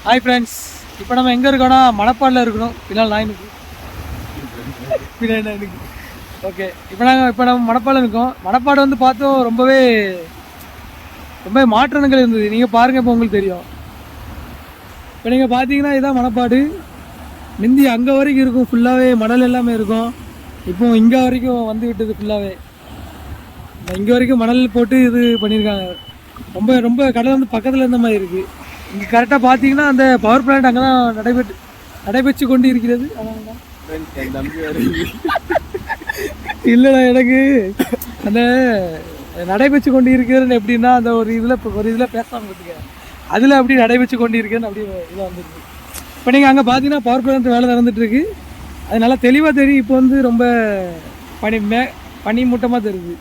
Hi friends, இப்போ நம்ம எங்கே இருக்கோம்னா மணப்பாடில் இருக்கணும். பின்னால் நாயினுக்கு பின்னாடி நாயினுக்கு. ஓகே, இப்போ நம்ம மணப்பாடில் இருக்கோம். மணப்பாடு வந்து பார்த்தோம் ரொம்பவே மாற்றங்கள் இருந்தது. நீங்கள் பாருங்கள், இப்போ உங்களுக்கு தெரியும். இப்போ நீங்கள் பார்த்தீங்கன்னா இதுதான் மணப்பாடு. முந்தி அங்கே வரைக்கும் இருக்கும், ஃபுல்லாகவே மணல் எல்லாமே இருக்கும். இப்போ இங்கே வரைக்கும் வந்து விட்டது ஃபுல்லாகவே. இங்கே வரைக்கும் மணல் போட்டு இது பண்ணியிருக்காங்க. ரொம்ப கடல் வந்து பக்கத்தில் இருந்த மாதிரி இருக்குது. இங்கே கரெக்டாக பார்த்தீங்கன்னா அந்த பவர் பிளான்ட் அங்கே தான் நடைபெற்று கொண்டு இருக்கிறது. இல்லைடா, எனக்கு அந்த நடைபெற்று கொண்டு இருக்கிறது எப்படின்னா அந்த ஒரு இதில் பேசாமல் பார்த்துக்க, அதில் அப்படி நடைபெற்று கொண்டு இருக்கிறது அப்படி இதாக வந்துருக்கு. இப்போ நீங்கள் அங்கே பார்த்தீங்கன்னா பவர் பிளான்ட் வேலை நடந்துகிட்ருக்கு. அது நல்லா தெளிவாக தெரியும். இப்போ வந்து ரொம்ப பனிமூட்டமாக தெரியுது.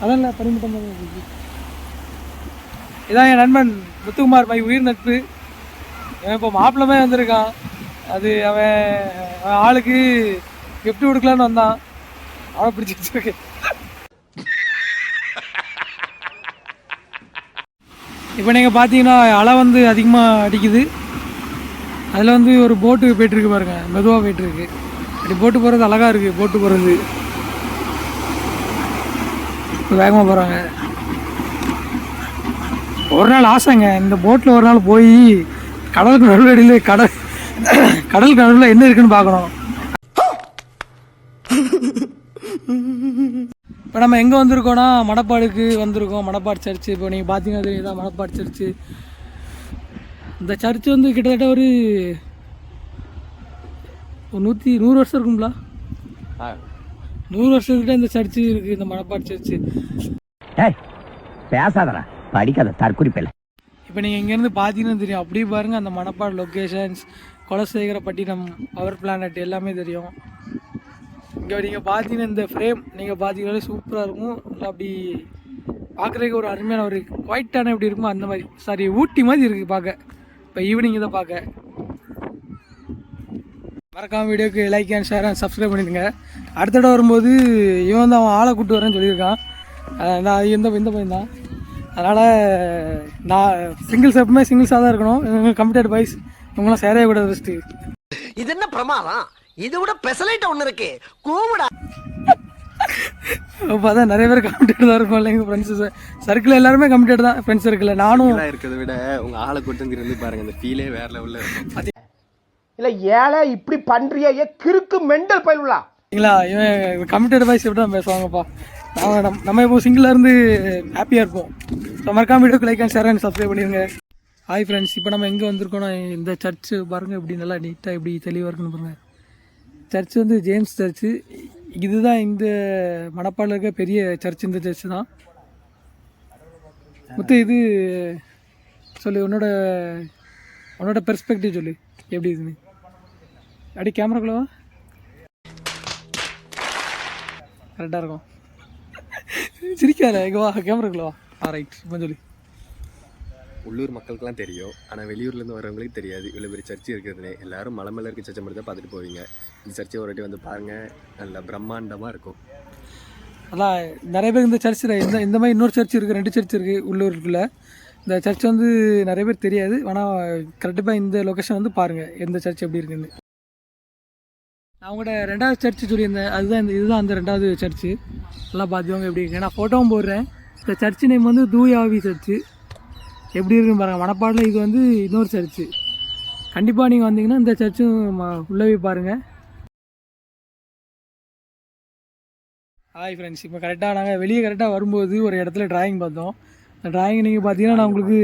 அதான் இல்லை, பனிமூட்டமாக இருக்குது. இதான் என் நண்பன் முத்துக்குமார், மை உயிர் நட்பு. அவன் இப்போ மாப்பிள்ளமே வந்திருக்கான். அது அவன் ஆளுக்கு கிஃப்ட் கொடுக்கலான்னு வந்தான். அவனை பிடிச்சி வச்சிருக்கேன். இப்போ நீங்கள் பார்த்தீங்கன்னா அலை வந்து அதிகமாக அடிக்குது. அதில் வந்து ஒரு போட்டு போய்ட்டுருக்கு பாருங்க, மெதுவாக போய்ட்டுருக்கு. அப்படி போட்டு போகிறது அழகாக இருக்குது. போட்டு போகிறது இப்போ வேகமாக போகிறாங்க. ஒரு நாள் ஆசைங்க, இந்த போட்டில் ஒரு நாள் போய் கடலுக்கு நடுவடியில் கடல் நடுவில் என்ன இருக்குன்னு பார்க்கணும். இப்போ நம்ம எங்கே வந்திருக்கோம்னா மணப்பாடுக்கு வந்திருக்கோம். மணப்பாடு சர்ச்சு. இப்போ நீங்கள் பார்த்தீங்கன்னா தெரியுதா மணப்பாடு சர்ச்சு. இந்த சர்ச்சு வந்து கிட்டத்தட்ட ஒரு 100 வருஷம் இருக்குங்களா? 100 வருஷத்துக்கிட்ட இந்த சர்ச்சு இருக்குது, இந்த மணப்பாடு சர்ச்சு. பேசாதடா, படிக்காத தற்குறிப்பில்லை. இப்போ நீங்கள் இங்கேருந்து பார்த்தீங்கன்னா தெரியும். அப்படியே பாருங்கள், அந்த Manapad locations, Kulasekarapattinam, power planet எல்லாமே தெரியும். இங்கே நீங்கள் பார்த்தீங்கன்னா இந்த ஃப்ரேம் நீங்கள் பார்த்தீங்கன்னாலே சூப்பராக இருக்கும். இல்லை அப்படி பார்க்குறதுக்கு ஒரு அருமையான ஒரு குவைட்டான எப்படி இருக்குமோ அந்த மாதிரி, சாரி ஊட்டி மாதிரி இருக்குது பார்க்க. இப்போ ஈவினிங் இதை பார்க்க மறக்காமல் வீடியோக்கு like and share and subscribe பண்ணிடுங்க. அடுத்த இடம் வரும்போது இவன் வந்து அவன் ஆளை கூப்பிட்டு வரேன்னு சொல்லியிருக்கான். நான் இந்த பையன் தான். அதனால் நான் எப்பவுமே சிங்கிள்ஸாக தான் இருக்கணும். கம்ப்யூட்டர் பாய்ஸ் இவங்களாம் சேரவே கூடாது ஃபஸ்ட்டு. இது என்ன பிரமாதம்? இது விட பெசலைட் ஒன்று இருக்கு, கூவிடா. பார்த்தா நிறைய பேர் கம்ப்யூட்டர் தான் இருக்கும். இல்லைங்க ஃப்ரெண்ட்ஸு சர்க்கிள் எல்லாருமே கம்ப்யூட்டர் தான். ஃப்ரெண்ட்ஸ் சர்க்கிள் நானும் இருக்கிறத விட உங்கள் ஆளை கூட்டு வந்து இருந்து பாருங்கள், அந்த ஃபீலே வேற லெவலில் இருக்கும். இல்லை ஏழை இப்படி பண்றியா, கிறுக்கு மெண்டல் பயிலுலா இல்லைங்களா? இவன் கம்ப்யூட்டர் பாய்ஸ் எப்படி தான் பேசுவாங்கப்பா. நம்ம இப்போ சிங்கிளாக இருந்து ஹாப்பியாக இருப்போம். ஸோ மறக்காம வீடியோக்கு like and share and subscribe பண்ணிடுங்க. ஹாய் ஃப்ரெண்ட்ஸ், இப்போ நம்ம எங்கே வந்திருக்கோம்னா இந்த சர்ச்சு பாருங்கள், எப்படி நல்லா நீட்டாக எப்படி தெளிவாக இருக்குன்னு பாருங்கள். சர்ச்சு வந்து ஜேம்ஸ் சர்ச்சு. இதுதான் இந்த மணப்பாடில் இருக்க பெரிய சர்ச். இந்த சர்ச்சு தான் மொத்தம். இது சொல்லு, உன்னோட பெர்ஸ்பெக்டிவ் சொல்லு எப்படி இருக்குன்னு. அப்படி கேமராக்குள்ளவா கரெக்டாக இருக்கும். சிரிக்காத, எங்கே வா கேமராக்குள்ளவா. ரைட், இப்போ சொல்லி. உள்ளூர் மக்களுக்குலாம் தெரியும், ஆனால் வெளியூர்லேருந்து வரவங்களுக்கு தெரியாது இவ்வளோ பெரிய சர்ச்சு இருக்கிறதுனே. எல்லோரும் மலை மேலே இருக்க சர்ச்சை மட்டும் தான் பார்த்துட்டு போவீங்க. இந்த சர்ச்சை ஒரு வாட்டி வந்து பாருங்கள், நல்ல பிரம்மாண்டமாக இருக்கும். அதான் நிறைய பேர் இந்த சர்ச்சில் இந்த மாதிரி இன்னொரு சர்ச் இருக்குது, 2 சர்ச் இருக்குது உள்ளூருக்குள்ளே. இந்த சர்ச் வந்து நிறைய பேர் தெரியாது. ஆனால் கரெக்டாக இந்த லொக்கேஷன் வந்து பாருங்கள் எந்த சர்ச் எப்படி இருக்குன்னு. நான் உங்கள்கிட்ட 2வது சர்ச்சு சொல்லியிருந்தேன், இதுதான் அந்த 2வது சர்ச்சு. நல்லா பார்த்துவாங்க எப்படி இருக்கு. நான் ஃபோட்டோவும் போடுறேன். இந்த சர்ச்சு நேம் வந்து தூயாவி சர்ச்சு. எப்படி இருக்குன்னு பாருங்கள். மணப்பாடில் இது வந்து இன்னொரு சர்ச்சு. கண்டிப்பாக நீங்கள் வந்தீங்கன்னா இந்த சர்ச்சும் உள்ளே போய் பாருங்கள். ஹாய் ஃப்ரெண்ட்ஸ், இப்போ கரெக்டாக நாங்கள் வெளியே கரெக்டாக வரும்போது ஒரு இடத்துல டிராயிங் பார்த்தோம். அந்த டிராயிங் நீங்கள் பார்த்தீங்கன்னா நான் உங்களுக்கு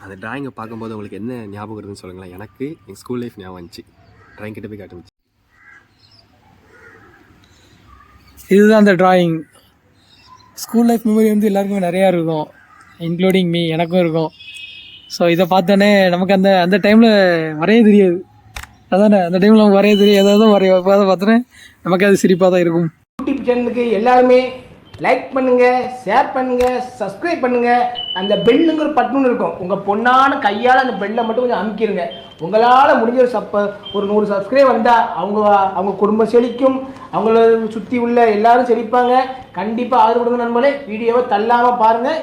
அந்த டிராயிங்கை பார்க்கும்போது உங்களுக்கு என்ன ஞாபகம் இருக்குதுன்னு சொல்லுங்களேன். எனக்கு எங்கள் ஸ்கூல் லைஃப் ஞாபகம் வந்துச்சு. டிராயிங் கிட்ட போய் காட்டுச்சு. இதுதான் அந்த டிராயிங். ஸ்கூல் லைஃப் மெமரி வந்து எல்லாருக்குமே நிறையா இருக்கும், இன்க்ளூடிங் மீ, எனக்கும் இருக்கும். ஸோ இதை பார்த்தோன்னே நமக்கு அந்த டைமில் வரைய தெரியாது. அதானே, அந்த டைமில் நமக்கு வரைய தெரியும், ஏதாவது வரைய பார்த்தோன்னே நமக்கு அது சிரிப்பாக தான் இருக்கும். யூடியூப் சேனலுக்கு எல்லாருமே லைக் பண்ணுங்க, ஷேர் பண்ணுங்க, சப்ஸ்கிரைப் பண்ணுங்க. அந்த பெல்லுங்கிற பட்டன் இருக்கும், உங்கள் பொண்ணான கையால் அந்த பெல்லை மட்டும் கொஞ்சம் அமுக்கிடுங்க. உங்களால் முடிஞ்ச ஒரு 100 சப்ஸ்கிரைப் வந்தால் அவங்க குடும்பம் செழிக்கும், அவங்கள சுற்றி உள்ள எல்லாரும் செழிப்பாங்க. கண்டிப்பாக ஆதரவு கொடுங்க நண்பர்களே. வீடியோவை தள்ளாமல் பாருங்கள்.